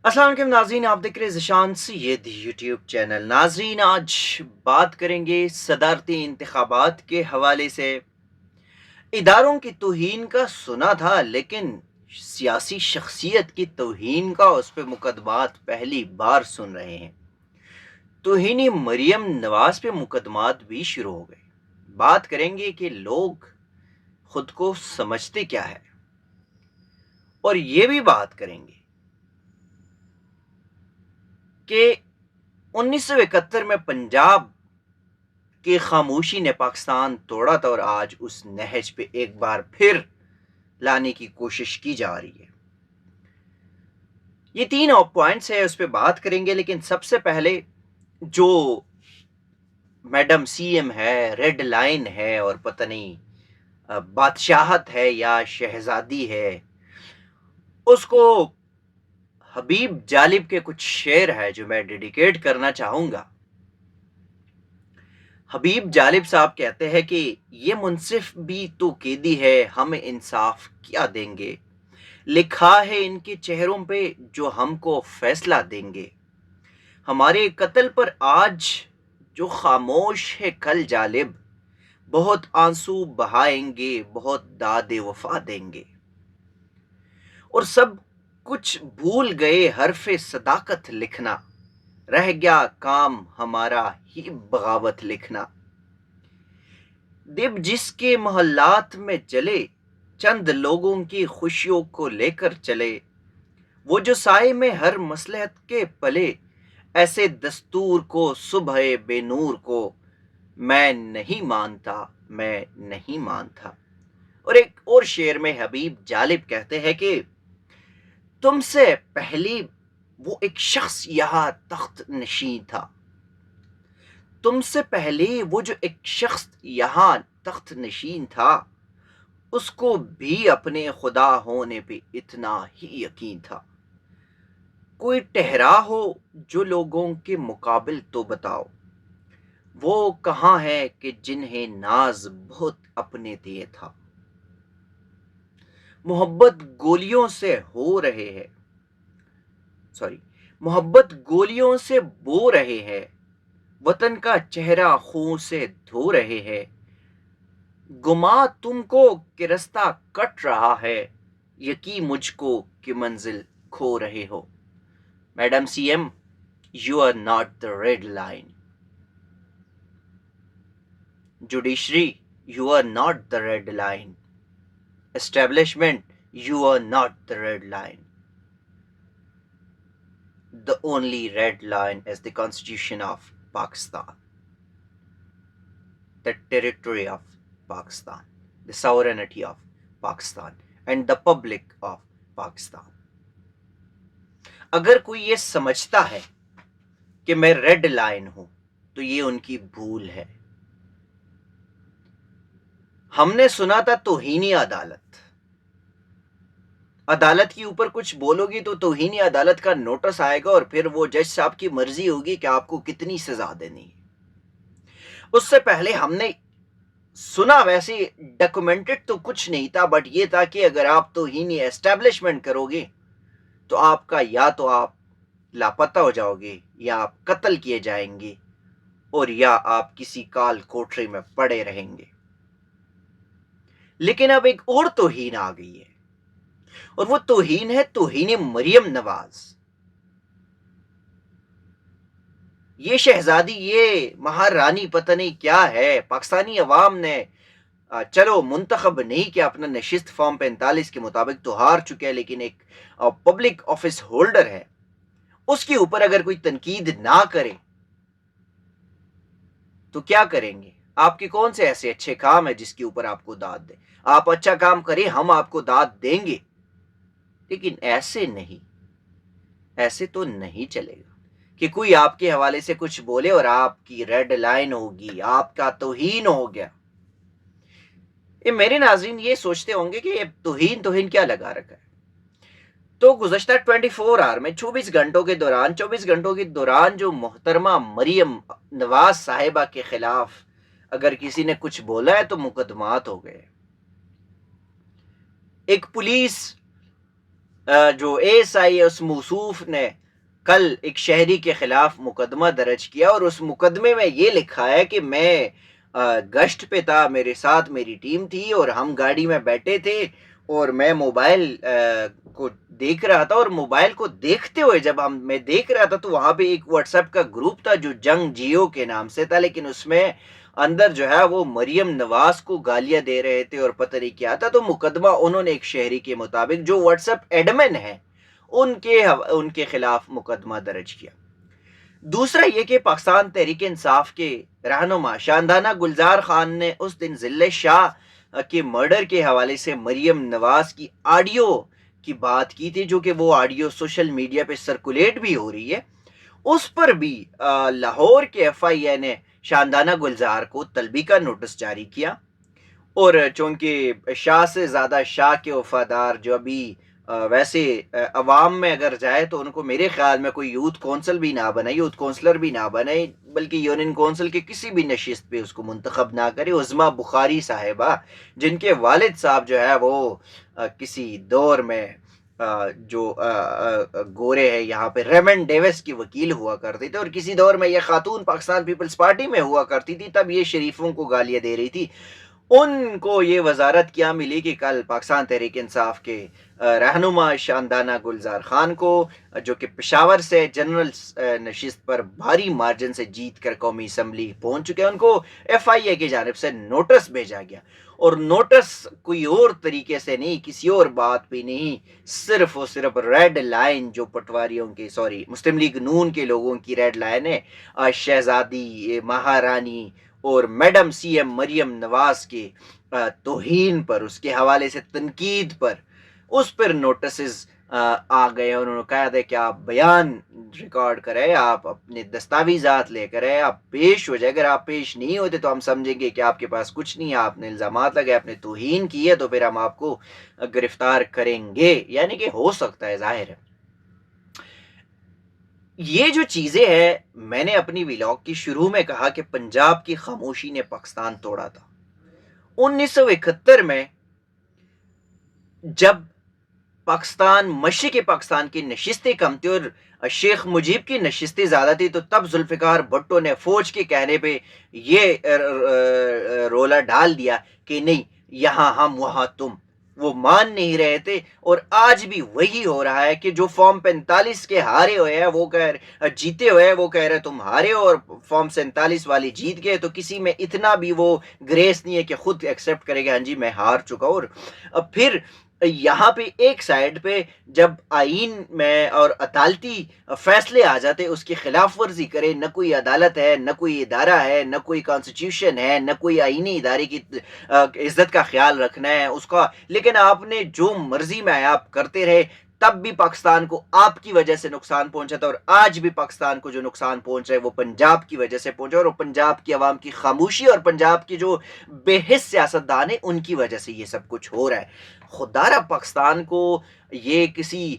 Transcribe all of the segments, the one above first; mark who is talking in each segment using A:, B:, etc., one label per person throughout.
A: अस्सलाम वालेकुम नाज़रीन, आप देख रहे हैं ज़ीशान सैयद यूट्यूब चैनल। नाज़रीन, आज बात करेंगे सदारती इंतखाबात के हवाले से। इदारों की तौहीन का सुना था, लेकिन सियासी शख्सियत की तौहीन का उस पे मुकदमात पहली बार सुन रहे हैं। तौहीनी मरियम नवाज पे मुकदमात भी शुरू हो गए। बात करेंगे कि लोग खुद को समझते क्या है, और ये भी बात करेंगे कि 1971 में पंजाब की खामोशी ने पाकिस्तान तोड़ा था, और आज उस नहज पे एक बार फिर लाने की कोशिश की जा रही है। ये तीन पॉइंट्स है, उस पर बात करेंगे। लेकिन सबसे पहले जो मैडम सीएम है, रेड लाइन है, और पता नहीं बादशाहत है या शहजादी है, उसको हबीब जालिब के कुछ शेर है जो मैं डेडिकेट करना चाहूंगा। हबीब जालिब साहब कहते हैं कि ये मुनसिफ भी तो कैदी है, हमें इंसाफ क्या देंगे, लिखा है इनके चेहरों पे जो हमको फैसला देंगे। हमारे कत्ल पर आज जो खामोश है कल जालिब, बहुत आंसू बहाएंगे, बहुत दादे वफा देंगे। और सब कुछ भूल गए हरफे सदाकत लिखना, रह गया काम हमारा ही बगावत लिखना। दिब जिसके मोहल्लात में जले, चंद लोगों की खुशियों को लेकर चले, वो जो साए में हर मसलहत के पले, ऐसे दस्तूर को सुबह बेनूर को मैं नहीं मानता, मैं नहीं मानता। और एक और शेर में हबीब जालिब कहते हैं कि तुमसे पहले वो एक शख्स यहाँ तख्त नशीं था, तुमसे पहले वो जो एक शख्स यहाँ तख्त नशीन था, उसको भी अपने खुदा होने पे इतना ही यकीन था। कोई ठहरा हो जो लोगों के मुकाबिल तो बताओ, वो कहाँ है कि जिन्हें नाज बहुत अपने दिए था। मोहब्बत गोलियों से हो रहे हैं, सॉरी, मोहब्बत गोलियों से बो रहे हैं, वतन का चेहरा खून से धो रहे हैं। गुमा तुमको कि रास्ता कट रहा है, यकी मुझको कि मंजिल खो रहे हो। Madam CM, you are not the red line. Judiciary, you are not the red line. Establishment, you are not the red line. The only red line is the Constitution of Pakistan, the territory of Pakistan, the sovereignty of Pakistan, and the public of Pakistan. अगर कोई ये समझता है कि मैं red line हूं, तो ये उनकी भूल है। हमने सुना था तौहीनी अदालत, अदालत के ऊपर कुछ बोलोगी तो तौहीनी अदालत का नोटिस आएगा, और फिर वो जज साहब की मर्जी होगी कि आपको कितनी सजा देनी है। उससे पहले हमने सुना, वैसे डॉक्यूमेंटेड तो कुछ नहीं था, बट ये था कि अगर आप तौहीनी एस्टेब्लिशमेंट करोगे तो आपका या तो आप लापता हो जाओगे, या आप कत्ल किए जाएंगे, और या आप किसी काल कोठरी में पड़े रहेंगे। लेकिन अब एक और तौहीन आ गई है, और वो तौहीन है तौहीन मरियम नवाज। ये शहजादी, ये महारानी पता नहीं क्या है। पाकिस्तानी अवाम ने चलो मुंतखब नहीं किया, अपना नशिस्त फॉर्म 45 के मुताबिक तो हार चुके हैं, लेकिन एक पब्लिक ऑफिस होल्डर है, उसके ऊपर अगर कोई तनकीद ना करे तो क्या करेंगे? आपके कौन से ऐसे अच्छे काम है जिसके ऊपर आपको दाद दे? आप अच्छा काम करें, हम आपको दाद देंगे। लेकिन ऐसे नहीं, ऐसे तो नहीं चलेगा कि कोई आपके हवाले से कुछ बोले और आपकी रेड लाइन होगी, आपका तौहीन हो गया। ये मेरे नाज़रीन ये सोचते होंगे कि ये तौहीन तौहीन क्या लगा रखा है। तो गुज़श्ता 24 आवर में 24 घंटों के दौरान, 24 घंटों के दौरान जो मोहतरमा मरियम नवाज साहिबा के खिलाफ अगर किसी ने कुछ बोला है तो मुकदमात हो गए। एक पुलिस جو ایس آئی ہے اس موصوف نے کل ایک شہری کے خلاف مقدمہ درج کیا اور اس مقدمے میں یہ لکھا ہے کہ میں گشت پہ تھا، میرے ساتھ میری ٹیم تھی اور ہم گاڑی میں بیٹھے تھے اور میں موبائل کو دیکھ رہا تھا، اور موبائل کو دیکھتے ہوئے جب میں دیکھ رہا تھا تو وہاں پہ ایک واٹس ایپ کا گروپ تھا جو جنگ جیو کے نام سے تھا، لیکن اس میں اندر جو ہے وہ مریم نواز کو گالیاں دے رہے تھے اور پتہ نہیں کیا تھا. تو مقدمہ انہوں نے ایک شہری کے مطابق جو واٹس ایپ ایڈمن ہے ان کے خلاف مقدمہ درج کیا. دوسرا یہ کہ پاکستان تحریک انصاف کے رہنما شاندانہ گلزار خان نے اس دن ضلع شاہ کے مرڈر کے حوالے سے مریم نواز کی آڈیو کی بات کی تھی، جو کہ وہ آڈیو سوشل میڈیا پہ سرکولیٹ بھی ہو رہی ہے. اس پر بھی لاہور کے ایف آئی اے نے شاندانہ گلزار کو طلبی کا نوٹس جاری کیا، اور چونکہ شاہ سے زیادہ شاہ کے وفادار جو ابھی ویسے عوام میں اگر جائے تو ان کو میرے خیال میں کوئی یوتھ کونسل بھی نہ بنائے، یوتھ کونسلر بھی نہ بنائے، بلکہ یونین کونسل کے کسی بھی نشست پہ اس کو منتخب نہ کرے. عظما بخاری صاحبہ جن کے والد صاحب جو ہے وہ کسی دور میں جو گورے ہے یہاں پہ ریمنڈ ڈیوس کی وکیل ہوا کرتے تھے، اور کسی دور میں یہ خاتون پاکستان پیپلز پارٹی میں ہوا کرتی تھی، تب یہ شریفوں کو گالیاں دے رہی تھی. ان کو یہ وزارت کیا ملی کہ کل پاکستان تحریک انصاف کے رہنما شاندانہ گلزار خان کو، جو کہ پشاور سے جنرل نشست پر بھاری مارجن سے جیت کر قومی اسمبلی پہنچ چکے ہیں، ان کو ایف آئی اے کی جانب سے نوٹس بھیجا گیا. اور نوٹس کوئی اور طریقے سے نہیں، کسی اور بات پہ نہیں، صرف اور صرف ریڈ لائن جو پٹواریوں کے مسلم لیگ نون کے لوگوں کی ریڈ لائن ہے، شہزادی مہارانی اور madam C M Maryam Nawaz کے توہین پر، اس کے حوالے سے تنقید پر، اس پر نوٹسز آ گئے. انہوں نے کہا تھا کہ آپ بیان ریکارڈ کریں، آپ اپنے دستاویزات لے کر آپ پیش ہو جائے. اگر آپ پیش نہیں ہوتے تو ہم سمجھیں گے کہ آپ کے پاس کچھ نہیں ہے، آپ نے الزامات لگائے، آپ نے توہین کی ہے، تو پھر ہم آپ کو گرفتار کریں گے. یعنی کہ ہو سکتا ہے، ظاہر ہے. یہ جو چیزیں ہیں، میں نے اپنی ویلاگ کی شروع میں کہا کہ پنجاب کی خاموشی نے پاکستان توڑا تھا. 1971 میں جب مشرق پاکستان کی نشستیں کم تھی اور شیخ مجیب کی نشستیں زیادہ تھی، تو تب ذوالفقار بھٹو نے فوج کے کہنے پہ یہ رولا ڈال دیا کہ نہیں، یہاں ہم وہاں تم. وہ مان نہیں رہے تھے، اور آج بھی وہی ہو رہا ہے کہ جو فارم 45 کے ہارے ہوئے ہیں وہ جیتے ہوئے ہیں، وہ کہہ رہے تم ہارے ہو، اور فارم 47 والی جیت گئے. تو کسی میں اتنا بھی وہ گریس نہیں ہے کہ خود ایکسیپٹ کرے گا ہاں جی میں ہار چکا. اور پھر یہاں پہ ایک سائڈ پہ جب آئین میں اور عدالتی فیصلے آ جاتے اس کی خلاف ورزی کرے، نہ کوئی عدالت ہے، نہ کوئی ادارہ ہے، نہ کوئی کانسٹیٹیوشن ہے، نہ کوئی آئینی ادارے کی عزت کا خیال رکھنا ہے اس کا، لیکن آپ نے جو مرضی میں آپ کرتے رہے. تب بھی پاکستان کو آپ کی وجہ سے نقصان پہنچا تھا، اور آج بھی پاکستان کو جو نقصان پہنچ رہا ہے وہ پنجاب کی وجہ سے پہنچا، اور پنجاب کی عوام کی خاموشی اور پنجاب کی جو بے حس سیاستدان ہیں ان کی وجہ سے یہ سب کچھ ہو رہا ہے. خدا را پاکستان کو یہ کسی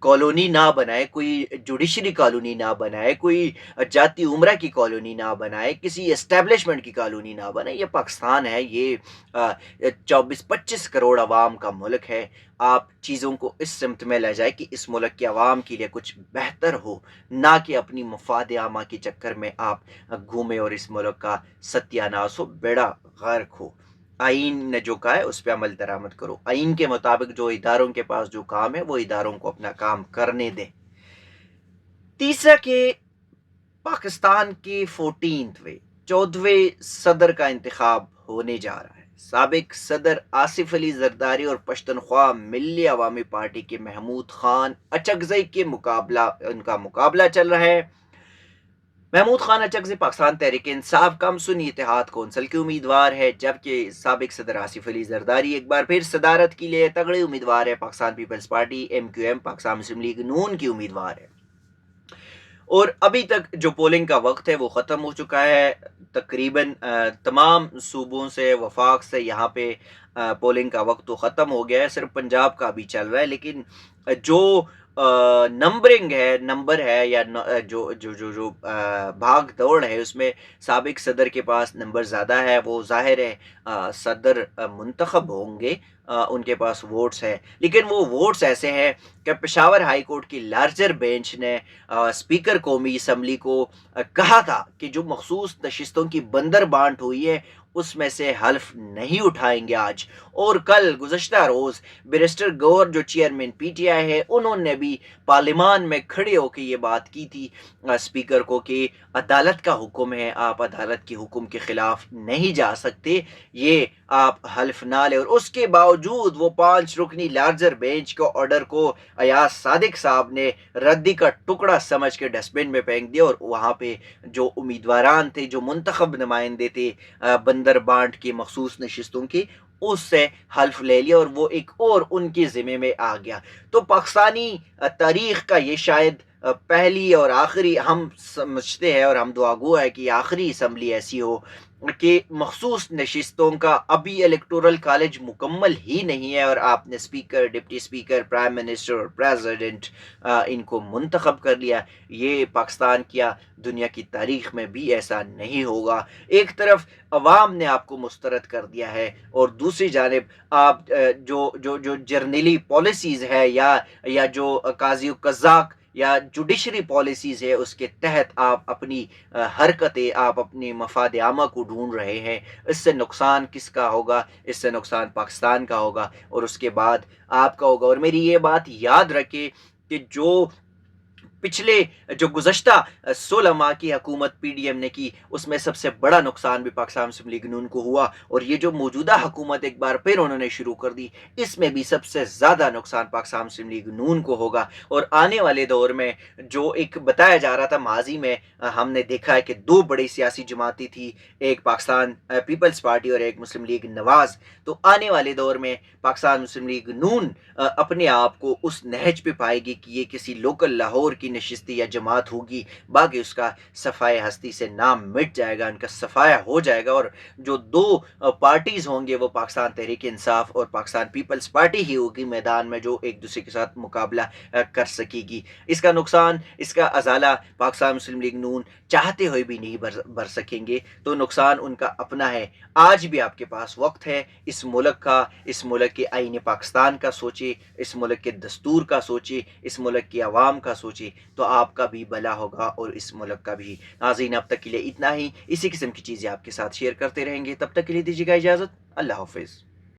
A: کالونی نہ بنائے، کوئی جوڈیشری کالونی نہ بنائے، کوئی جاتی عمرہ کی کالونی نہ بنائے، کسی اسٹیبلشمنٹ کی کالونی نہ بنائے. یہ پاکستان ہے، یہ 24-25 کروڑ عوام کا ملک ہے. آپ چیزوں کو اس سمت میں لے جائے کہ اس ملک کے عوام کے لیے کچھ بہتر ہو، نہ کہ اپنی مفاد عامہ کے چکر میں آپ گھومے اور اس ملک کا ستیاناش ہو، بیڑا غرق ہو. آئین نے جو کہا ہے اس پہ عمل درآمد کرو. آئین کے مطابق جو اداروں کے پاس جو کام ہے وہ اداروں کو اپنا کام کرنے دیں. تیسرا کہ پاکستان کے 14ویں صدر کا انتخاب ہونے جا رہا ہے. سابق صدر آصف علی زرداری اور پشتونخوا ملی عوامی پارٹی کے محمود خان اچکزئی کے ان کا مقابلہ چل رہا ہے. محمود خان اچکزئی پاکستان تحریک انصاف کم سنی اتحاد کونسل کے امیدوار ہے، جبکہ سابق صدر آصف علی زرداری ایک بار پھر صدارت کے لیے تگڑے امیدوار ہے. Pakistan peoples party MQM Pakistan Muslim league نون کی امیدوار ہے. اور ابھی تک جو پولنگ کا وقت ہے وہ ختم ہو چکا ہے. تقریباً تمام صوبوں سے، وفاق سے یہاں پہ پولنگ کا وقت تو ختم ہو گیا ہے، صرف پنجاب کا بھی چل رہا ہے. لیکن جو नंबरिंग है, नंबर है या जो भाग दौड़ है उसमें साबिक सदर के पास नंबर ज़्यादा है, वो ज़ाहिर है सदर मुंतखब होंगे, उनके पास वोट्स हैं। लेकिन वो वोट्स ऐसे हैं कि पेशावर हाई कोर्ट की लार्जर बेंच ने स्पीकर कौमी असम्बली को कहा था कि जो मखसूस नशिस्तों की बंदर बांट हुई है उसमें से हल्फ नहीं उठाएंगे आज। और कल गुज़श्ता रोज़ बैरिस्टर गौहर जो चेयरमैन पीटीआई है उन्होंने भी पार्लियामान में खड़े होकर ये बात की थी स्पीकर को कि अदालत का हुक्म है, आप अदालत के हुक्म के खिलाफ नहीं जा सकते, ये आप हल्फ ना लें। और उसके बावजूद वो 5 रुकनी लार्जर बेंच के ऑर्डर को अयाज सादिक साहब ने रद्दी का टुकड़ा समझ के डस्टबिन में फेंक दिया और वहाँ पे जो उम्मीदवारान थे, जो मुंतखब नुमाइंदे थे बंदर बांट की मखसूस नशिस्तों की, उससे हल्फ ले लिया और वो एक और उनके ज़िम्मे में आ गया। तो पाकिस्तानी तारीख़ का ये शायद पहली और आखिरी, हम समझते हैं और हम दुआगो है कि आखिरी असम्बली ऐसी हो कि मखसूस नशिस्तों का अभी इलेक्टोरल कॉलेज मुकम्मल ही नहीं है और आपने speaker, deputy speaker, prime minister और प्रेसिडेंट इनको मुंतखब कर लिया। ये पाकिस्तान क्या दुनिया की तारीख में भी ऐसा नहीं होगा। एक तरफ अवाम ने आपको मुस्तरद कर दिया है और दूसरी जानिब आप जो जो जो जर्नली पॉलिसीज़ है या जो काजी कज़ाक या जुडिशरी पॉलिसीज़ है उसके तहत आप अपनी हरकतें, आप अपनी मफाद आमा को ढूंढ रहे हैं। इससे नुकसान किसका होगा? इससे नुकसान पाकिस्तान का होगा और उसके बाद आपका होगा। और मेरी ये बात याद रखें कि जो पिछले जो गुज़श्ता 16 माह की हुकूमत पीडीएम ने की उसमें सबसे बड़ा नुकसान भी पाकिस्तान मुस्लिम लीग नून को हुआ और ये जो मौजूदा हुकूमत एक बार फिर उन्होंने शुरू कर दी इसमें भी सबसे ज़्यादा नुकसान पाकिस्तान मुस्लिम लीग नून को होगा। और आने वाले दौर में जो एक बताया जा रहा था, माजी में हमने देखा है कि 2 बड़ी सियासी जमातें थी, एक पाकिस्तान पीपल्स पार्टी और एक मुस्लिम लीग नवाज। तो आने वाले दौर में पाकिस्तान मुस्लिम लीग नून अपने आप को उस नहज पे पाएगी कि ये किसी लोकल लाहौर की नशिस्ती या जमात होगी, बाकी उसका सफ़ाए हस्ती से नाम मिट जाएगा, उनका सफ़ाया हो जाएगा और जो 2 पार्टीज़ होंगे वो पाकिस्तान तहरीक इंसाफ और पाकिस्तान पीपल्स पार्टी ही होगी मैदान में, जो एक दूसरे के साथ मुकाबला कर सकेगी। इसका नुकसान, इसका अजाला पाकिस्तान मुस्लिम लीग नून चाहते हुए भी नहीं भर सकेंगे। तो नुकसान उनका अपना है। आज भी आपके पास वक्त है इस मुल्क का, इस मुल्क के आईन पाकिस्तान का सोचे, इस मुल्क के दस्तूर का सोचे, इस मुल्क की आवाम का सोचे, तो आपका भी भला होगा और इस मुल्क का भी। नाज़रीन, अब तक के लिए इतना ही। इसी किस्म की चीज़ें आपके साथ शेयर करते रहेंगे, तब तक के लिए दीजिएगा इजाज़त। अल्लाह हाफ़िज़।